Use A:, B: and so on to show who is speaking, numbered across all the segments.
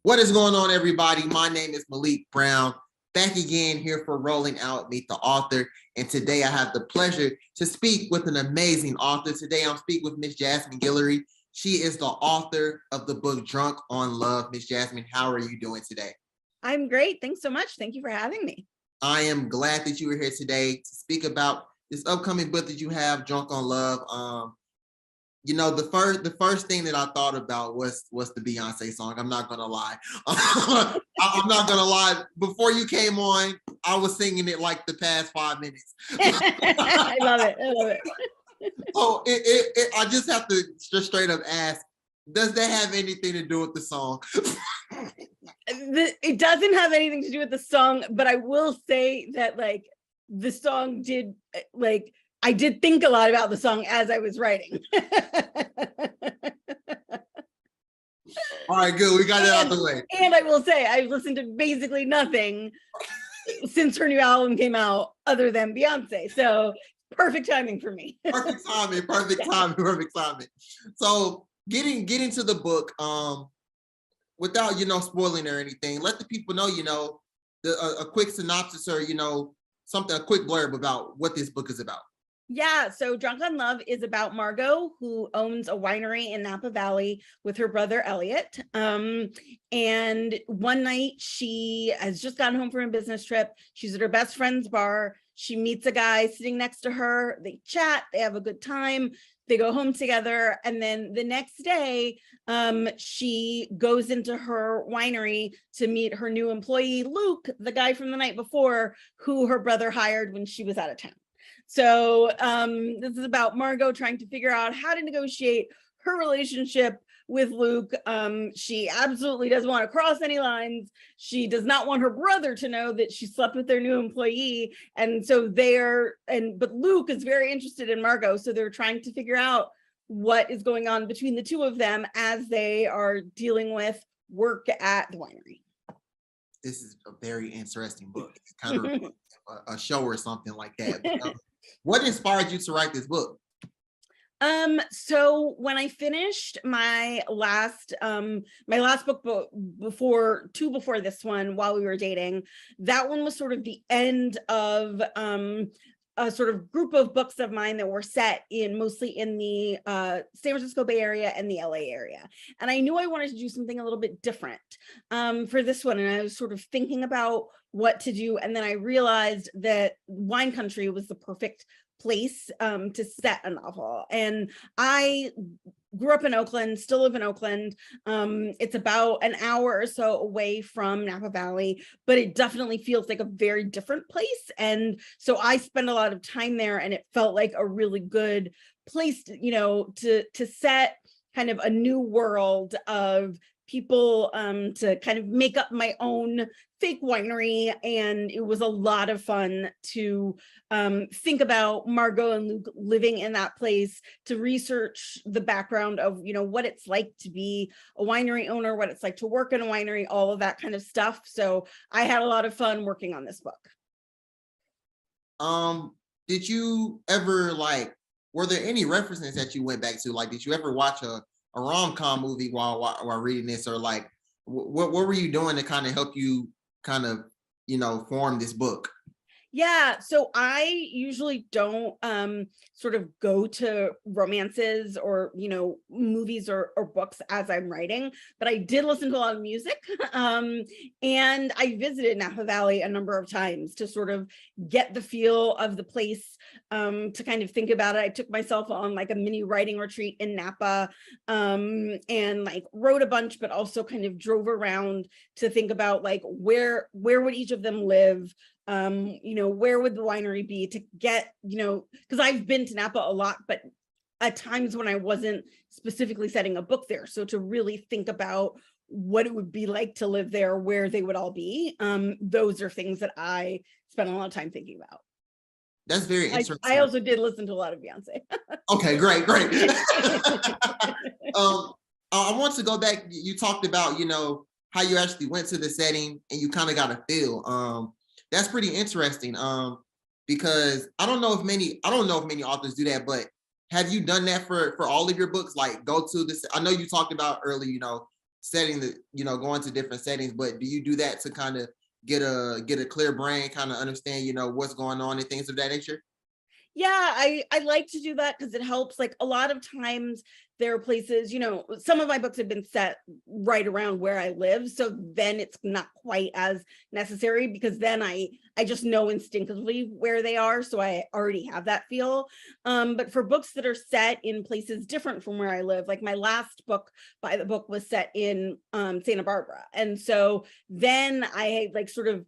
A: What is going on, everybody? My name is Malik Brown, back again here for Rolling Out Meet the Author. And today I have the pleasure to speak with an amazing author. Today I'm speaking with Miss Jasmine Guillory. She is the author of the book Drunk on Love. Miss Jasmine, how are you doing today?
B: I'm great. Thanks so much. Thank you for having me.
A: I am glad that you were here today to speak about this upcoming book that you have, Drunk on Love. The first thing that I thought about was the Beyonce song. I'm not gonna lie. I'm not gonna lie. Before you came on, I was singing it like the past 5 minutes.
B: I love it. I love it.
A: So I just have to just straight up ask, does that have anything to do with the song?
B: It doesn't have anything to do with the song, but I will say that the song did I did think a lot about the song as I was writing.
A: All right, good. We got that out the way.
B: And I will say I've listened to basically nothing since her new album came out other than Beyonce. So perfect timing for me.
A: Perfect timing. So getting to the book, without spoiling or anything, let the people know, a quick synopsis or a quick blurb about what this book is about.
B: Yeah, so Drunk on Love is about Margot, who owns a winery in Napa Valley with her brother Elliot. And one night she has just gotten home from a business trip. She's at her best friend's bar. She meets a guy sitting next to her. They chat, they have a good time. They go home together. And then the next day, she goes into her winery to meet her new employee, Luke, the guy from the night before, who her brother hired when she was out of town. So this is about Margot trying to figure out how to negotiate her relationship with Luke. She absolutely doesn't want to cross any lines. She does not want her brother to know that she slept with their new employee. And so but Luke is very interested in Margot. So they're trying to figure out what is going on between the two of them as they are dealing with work at the winery.
A: This is a very interesting book. It's kind of a show or something like that. But, what inspired you to write this book?
B: So when I finished my last book before this one, while we were dating, that one was sort of the end of a sort of group of books of mine that were set mostly in the San Francisco Bay Area and the LA area. And I knew I wanted to do something a little bit different for this one. And I was sort of thinking about what to do. And then I realized that wine country was the perfect place to set a novel. And I grew up in Oakland, still live in Oakland. It's about an hour or so away from Napa Valley, but it definitely feels like a very different place. And so I spend a lot of time there, and it felt like a really good place to set kind of a new world of people to kind of make up my own fake winery. And it was a lot of fun to think about Margot and Luke living in that place, to research the background of what it's like to be a winery owner, what it's like to work in a winery, all of that kind of stuff. So I had a lot of fun working on this book.
A: Did you ever were there any references that you went back to? Did you ever watch a rom-com movie while reading this, or what were you doing to kind of help you kind of form this book?
B: Yeah, so I usually don't sort of go to romances or movies or books as I'm writing, but I did listen to a lot of music, and I visited Napa Valley a number of times to sort of get the feel of the place, to kind of think about it. I took myself on a mini writing retreat in Napa, and wrote a bunch, but also kind of drove around to think about where would each of them live. Where would the winery be to get, because I've been to Napa a lot, but at times when I wasn't specifically setting a book there. So to really think about what it would be like to live there, where they would all be. Those are things that I spent a lot of time thinking about.
A: That's very interesting.
B: I also did listen to a lot of Beyonce.
A: Okay, great. I want to go back. You talked about, how you actually went to the setting and you kind of got a feel. That's pretty interesting. Because I don't know if many authors do that, but have you done that for all of your books? Go to this, I know you talked about earlier, setting the, going to different settings, but do you do that to kind of get a clear brain, kind of understand, what's going on and things of that nature?
B: Yeah, I like to do that because it helps. Like a lot of times there are places, some of my books have been set right around where I live. So then it's not quite as necessary because then I just know instinctively where they are. So I already have that feel. But for books that are set in places different from where I live, like my last book by the book was set in Santa Barbara. And so then I like sort of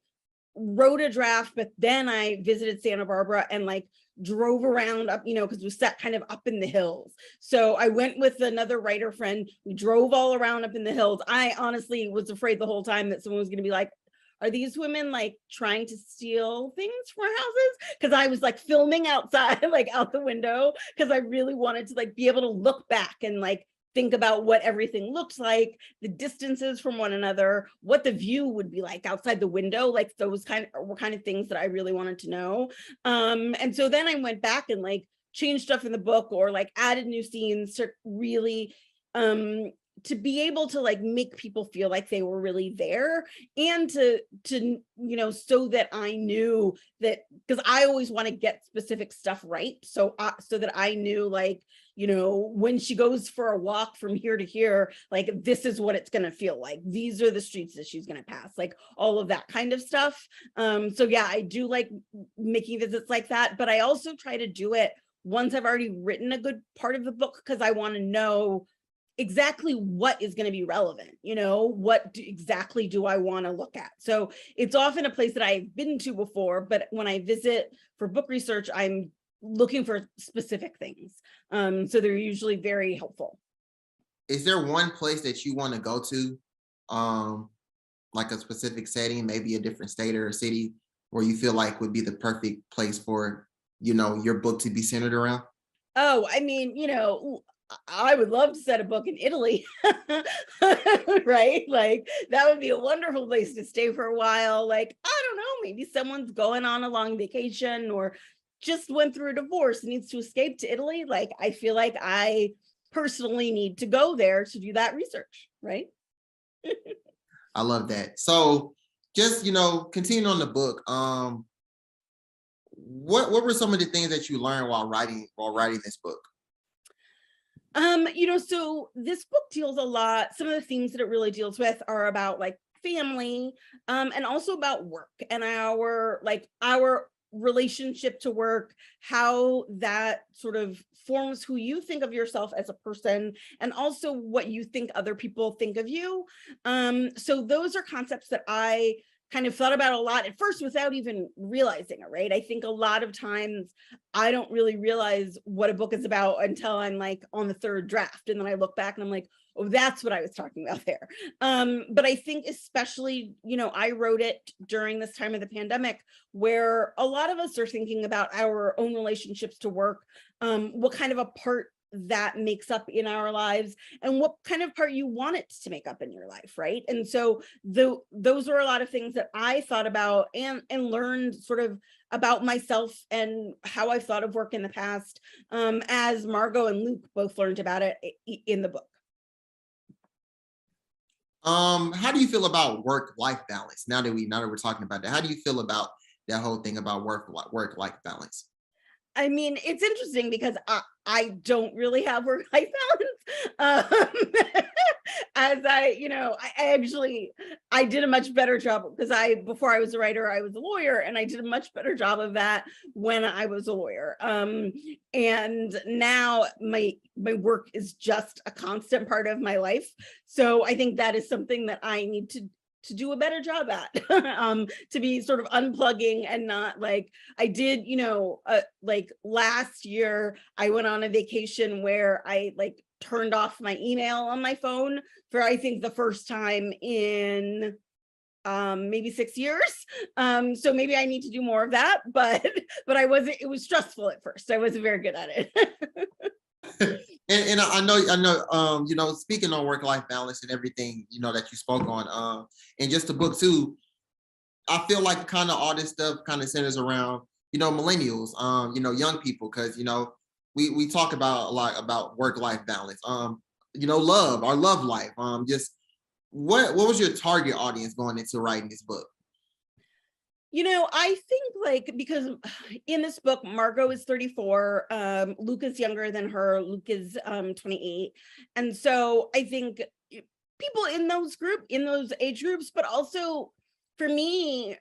B: wrote a draft, but then I visited Santa Barbara and like drove around up, because we sat kind of up in the hills. So I went with another writer friend. We drove all around up in the hills. I honestly was afraid the whole time that someone was going to be like, are these women like trying to steal things from our houses? Because I was like filming outside, like out the window, because I really wanted to like be able to look back and like think about what everything looks like, the distances from one another, what the view would be like outside the window, like those were kind of things that I really wanted to know. And so then I went back and like changed stuff in the book or like added new scenes to really to be able to like make people feel like they were really there, and to so that I knew that, because I always want to get specific stuff right, so that I knew like, when she goes for a walk from here to here, like this is what it's going to feel like, these are the streets that she's going to pass, like all of that kind of stuff. So yeah, I do like making visits like that, but I also try to do it once I've already written a good part of the book, because I want to know exactly what is going to be relevant, exactly do I want to look at. So it's often a place that I've been to before, but when I visit for book research, I'm looking for specific things. So they're usually very helpful.
A: Is there one place that you want to go to, like a specific setting, maybe a different state or a city, where you feel like would be the perfect place for, your book to be centered around?
B: Oh, I mean, I would love to set a book in Italy, right? Like that would be a wonderful place to stay for a while. Like, I don't know, maybe someone's going on a long vacation or just went through a divorce and needs to escape to Italy. Like, I feel like I personally need to go there to do that research, right?
A: I love that. So just, continuing on the book, what were some of the things that you learned while writing this book?
B: So this book deals a lot. Some of the themes that it really deals with are about like family, and also about work and our relationship to work, how that sort of forms who you think of yourself as a person, and also what you think other people think of you. So those are concepts that I kind of thought about a lot at first without even realizing it, right? I think a lot of times I don't really realize what a book is about until I'm like on the third draft. And then I look back and I'm like, oh, that's what I was talking about there. But I think especially, I wrote it during this time of the pandemic where a lot of us are thinking about our own relationships to work, what kind of a part that makes up in our lives, and what kind of part you want it to make up in your life, right? And so those are a lot of things that I thought about and learned sort of about myself and how I've thought of work in the past, as Margot and Luke both learned about it in the book.
A: How do you feel about work-life balance? Now that we're talking about that, how do you feel about that whole thing about work-life balance?
B: I mean, it's interesting because I don't really have work-life balance. As I did a much better job because before I was a writer, I was a lawyer, and I did a much better job of that when I was a lawyer. And now my work is just a constant part of my life. So I think that is something that I need to do a better job at, to be sort of unplugging and not like I did, like last year, I went on a vacation where I like turned off my email on my phone for, I think, the first time in maybe 6 years. So maybe I need to do more of that, but it was stressful at first. I wasn't very good at it.
A: And I know, speaking on work-life balance and everything, that you spoke on, and just the book too, I feel like kind of all this stuff kind of centers around, millennials, young people, because, we talk about a lot about work-life balance, our love life, just what was your target audience going into writing this book?
B: I think like, because in this book, Margot is 34, Luke is younger than her, Luke is 28. And so I think people in those age groups, but also for me,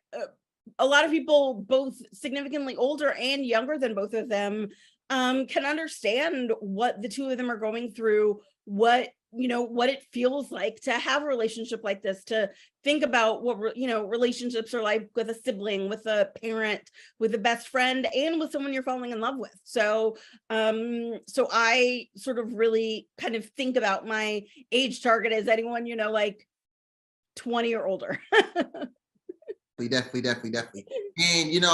B: a lot of people both significantly older and younger than both of them can understand what the two of them are going through, what it feels like to have a relationship like this, to think about what relationships are like with a sibling, with a parent, with a best friend, and with someone you're falling in love with. So I sort of really kind of think about my age target as anyone like 20 or older.
A: Definitely. And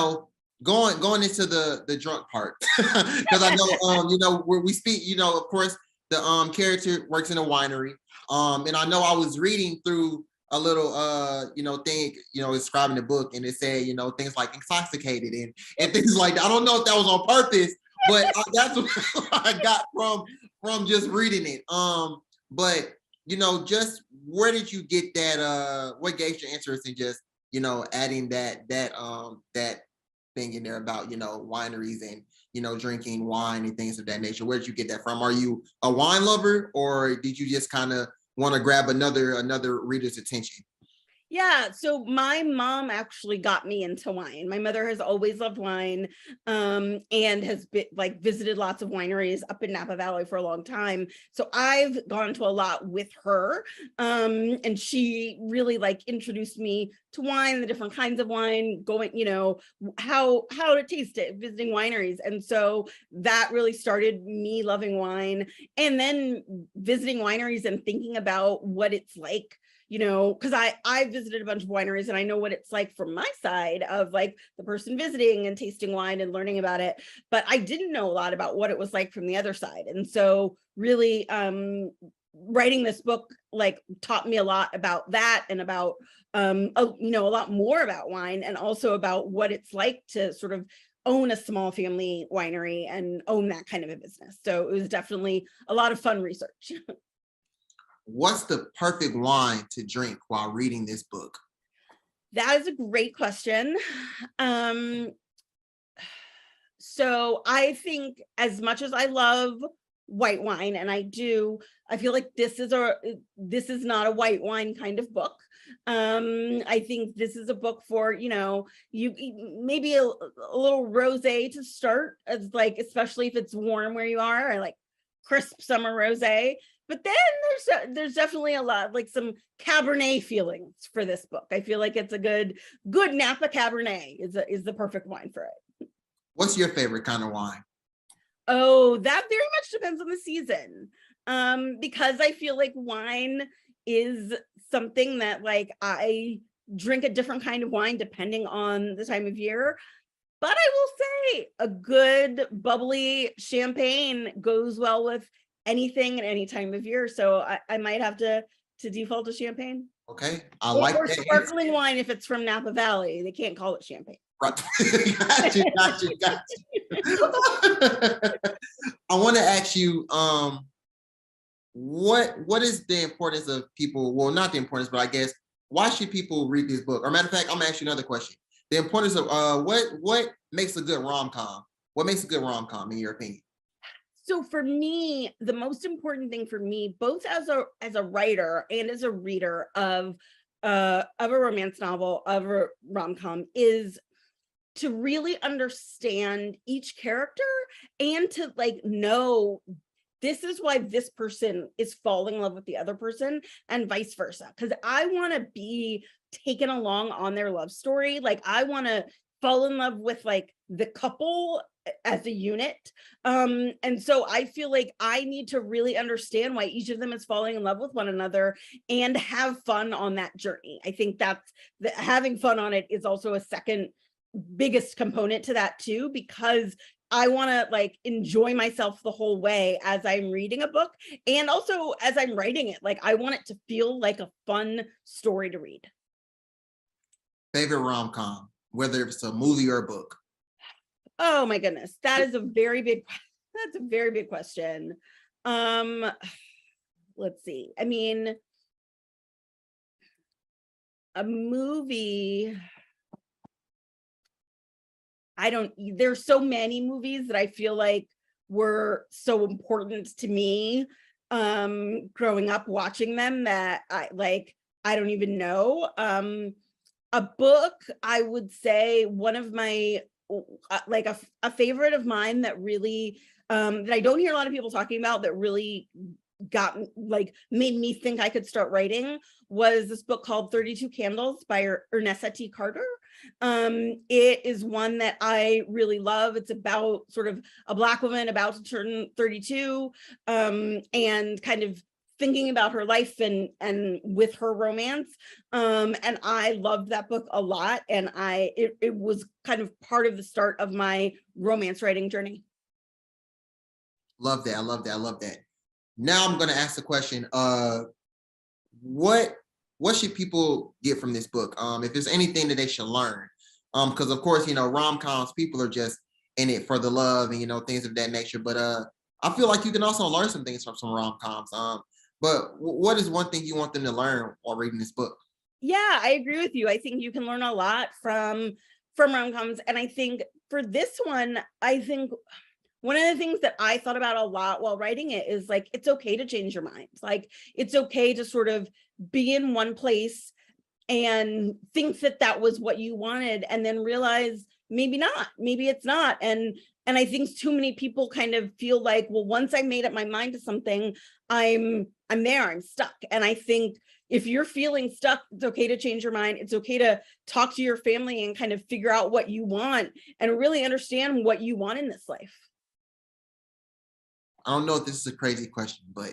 A: going into the drunk part, because I know where we speak, of course, the character works in a winery. And I know I was reading through a little thing, describing the book, and it said, things like intoxicated and things like that. I don't know if that was on purpose, but that's what I got from just reading it. But just where did you get that? What gave your interest in just adding that thing in there about wineries and drinking wine and things of that nature? Where did you get that from? Are you a wine lover, or did you just kind of want to grab another reader's attention?
B: Yeah, so my mom actually got me into wine. My mother has always loved wine, and has been visited lots of wineries up in Napa Valley for a long time. So I've gone to a lot with her, and she really introduced me to wine, the different kinds of wine, going, how to taste it, visiting wineries. And so that really started me loving wine, and then visiting wineries and thinking about what it's like, because I visited a bunch of wineries and I know what it's like from my side of the person visiting and tasting wine and learning about it, but I didn't know a lot about what it was like from the other side. And so really writing this book taught me a lot about that, and about a lot more about wine, and also about what it's like to sort of own a small family winery and own that kind of a business. So it was definitely a lot of fun research.
A: What's the perfect wine to drink while reading this book?
B: That is a great question. So I think, as much as I love white wine, and I feel like this is not a white wine kind of book. I think this is a book for, you maybe a little rosé to start, as especially if it's warm where you are, or crisp summer rosé. But then there's definitely a lot, some Cabernet feelings for this book. I feel like it's a good Napa Cabernet is the perfect wine for it.
A: What's your favorite kind of wine?
B: Oh, that very much depends on the season. Because I feel like wine is something that I drink a different kind of wine depending on the time of year. But I will say a good bubbly champagne goes well with anything at any time of year. So I might have to default to champagne.
A: Okay, I like
B: or
A: that.
B: Sparkling wine if it's from Napa Valley. They can't call it champagne.
A: Right. Got you. I want to ask you, what is the importance of people? Well, not the importance, but I guess why should people read this book? Or matter of fact, I'm gonna ask you another question. The importance of what makes a good rom-com? What makes a good rom-com in your opinion?
B: So for me, the most important thing for me, both as a writer and as a reader of a romance novel, of a rom-com, is to really understand each character, and to know this is why this person is falling in love with the other person, and vice versa. Because I want to be taken along on their love story. I want to fall in love with the couple as a unit. And so I feel like I need to really understand why each of them is falling in love with one another, and have fun on that journey. I think that's having fun on it is also a second biggest component to that too, because I want to enjoy myself the whole way as I'm reading a book, and also as I'm writing it. I want it to feel like a fun story to read.
A: Favorite rom-com, whether it's a movie or a book?
B: Oh my goodness, that's a very big question. Let's see. I mean, A movie, there's so many movies that I feel like were so important to me growing up watching them that I don't even know. A book, I would say one of my like a favorite of mine that really that I don't hear a lot of people talking about, that really got like made me think I could start writing, was this book called 32 Candles by Ernesta T. Carter. It is one that I really love. It's about sort of a Black woman about to turn 32 and kind of thinking about her life and with her romance. And I loved that book a lot. And it was kind of part of the start of my romance writing journey.
A: Love that. I love that. I love that. Now I'm going to ask the question, what should people get from this book? If there's anything that they should learn, because of course, rom-coms, people are just in it for the love and, things of that nature. But I feel like you can also learn some things from some rom-coms. But what is one thing you want them to learn while reading this book?
B: Yeah, I agree with you. I think you can learn a lot from rom-coms. And I think for this one, I think one of the things that I thought about a lot while writing it is like, it's okay to change your mind. Like, it's okay to sort of be in one place and think that that was what you wanted, and then realize maybe not, maybe it's not. And I think too many people kind of feel like, well, once I made up my mind to something, I'm there, I'm stuck. And I think if you're feeling stuck, it's okay to change your mind. It's okay to talk to your family and kind of figure out what you want and really understand what you want in this life.
A: I don't know if this is a crazy question, but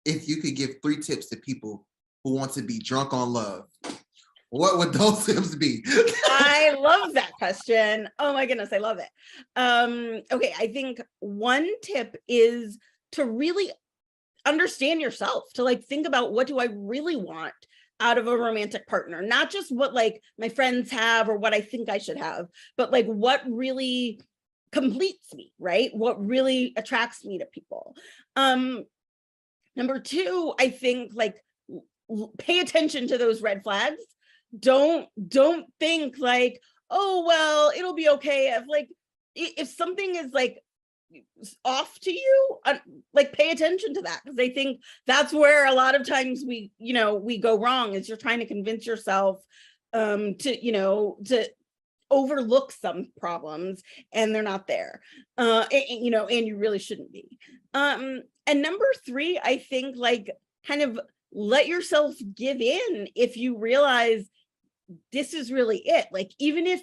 A: if you could give 3 tips to people who want to be drunk on love, what would those tips be?
B: I love that question. Oh my goodness, I love it. Okay, I think one tip is to really understand yourself, to like think about, what do I really want out of a romantic partner? Not just what like my friends have or what I think I should have, but like what really completes me, right? What really attracts me to people. Number 2, I think like pay attention to those red flags. Don't think like, oh, well, it'll be okay if something is like off to you, like pay attention to that, because I think that's where a lot of times we go wrong, is you're trying to convince yourself to overlook some problems, and they're not there, and you really shouldn't be. And number 3, I think like kind of let yourself give in if you realize this is really it. Like even if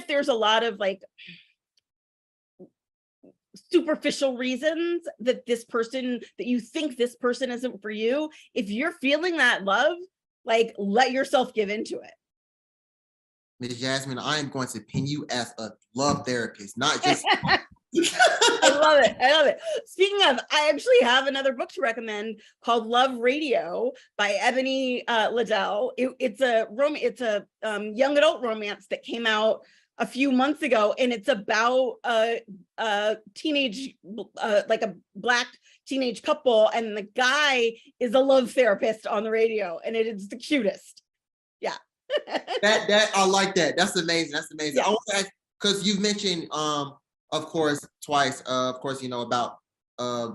B: there's a lot of like superficial reasons that you think this person isn't for you, if you're feeling that love, like let yourself give into it.
A: Ms. Jasmine, I am going to pin you as a love therapist, not just
B: I love it. I love it. Speaking of, I actually have another book to recommend called Love Radio by Ebony Liddell. It's a young adult romance that came out a few months ago, and it's about a teenage, like a Black teenage couple, and the guy is a love therapist on the radio, and it is the cutest. Yeah.
A: that I like that. That's amazing. That's amazing.
B: Yeah.
A: I want to ask, because you've mentioned of course twice of course about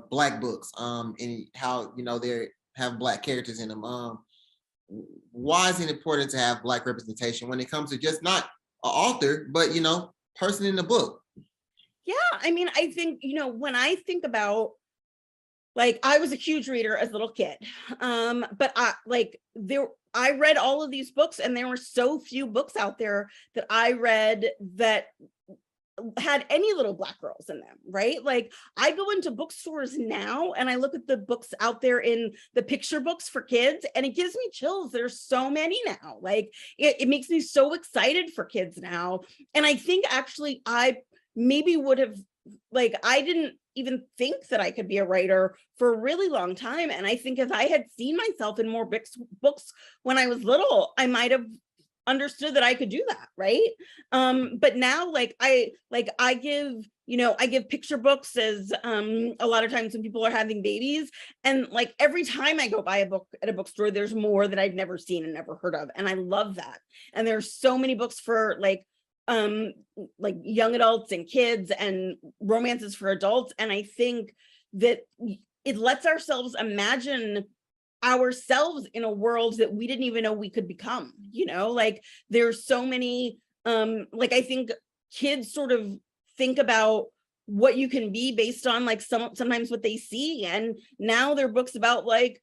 A: Black books and how they have Black characters in them. Why is it important to have Black representation when it comes to just not an author, but person in the book?
B: Yeah, I mean, I think when I think about, like, I was a huge reader as a little kid, but I read all of these books, and there were so few books out there that I read that had any little Black girls in them, right? Like, I go into bookstores now and I look at the books out there in the picture books for kids, and it gives me chills. There's so many now. Like, it makes me so excited for kids now. And I think actually I maybe would have, like, I didn't even think that I could be a writer for a really long time. And I think if I had seen myself in more books when I was little, I might have understood that I could do that, right? But now I give, I give picture books as a lot of times when people are having babies, and like every time I go buy a book at a bookstore, there's more that I've never seen and never heard of, and I love that. And there's so many books for like young adults and kids, and romances for adults, and I think that it lets ourselves imagine ourselves in a world that we didn't even know we could become. Like there's so many like I think kids sort of think about what you can be based on like sometimes what they see, and now there are books about like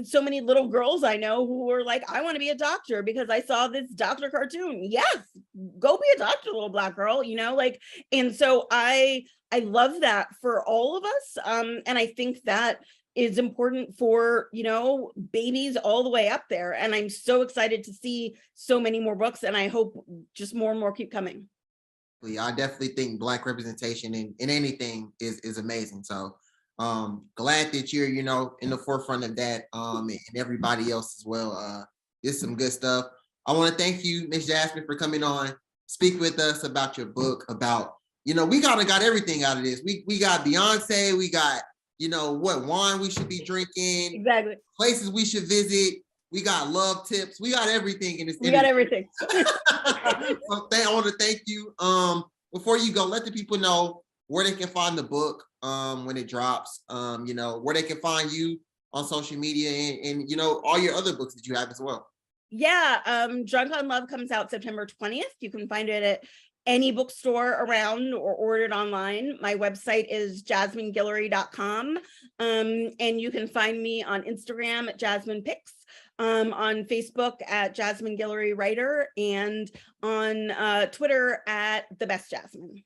B: so many little girls I know who are like, I want to be a doctor because I saw this doctor cartoon. Yes, go be a doctor, little black girl, like, and so I love that for all of us. And I think that is important for, babies all the way up there. And I'm so excited to see so many more books, and I hope just more and more keep coming.
A: I definitely think Black representation in anything is amazing. So glad that you're, in the forefront of that, and everybody else as well. It's some good stuff. I want to thank you, Miss Jasmine, for coming on, speak with us about your book, about, we kind of got everything out of this. We got Beyonce, we got, what wine we should be drinking,
B: exactly,
A: places we should visit. We got love tips. We got everything in this.
B: We got everything.
A: So I want to thank you. Before you go, let the people know where they can find the book when it drops. Where they can find you on social media, and all your other books that you have as well.
B: Yeah, Drunk on Love comes out September 20th. You can find it at any bookstore around or order it online. My website is jasmineguillory.com. And you can find me on Instagram at Jasmine Pics, on Facebook at Jasmine Guillory Writer, and on Twitter at The Best Jasmine.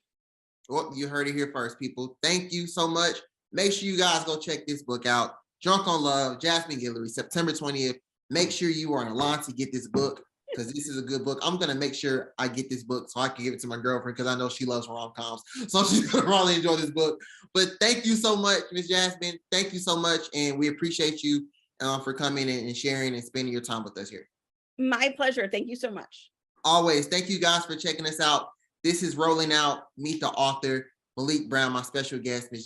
A: Well, you heard it here first, people. Thank you so much. Make sure you guys go check this book out. Drunk on Love, Jasmine Guillory, September 20th. Make sure you are in line to get this book, because this is a good book. I'm going to make sure I get this book so I can give it to my girlfriend, because I know she loves rom-coms. So she's going to probably enjoy this book. But thank you so much, Ms. Jasmine. Thank you so much. And we appreciate you for coming and sharing and spending your time with us here.
B: My pleasure. Thank you so much.
A: Always. Thank you guys for checking us out. This is Rolling Out. Meet the author, Malik Brown, my special guest, Ms. Jasmine.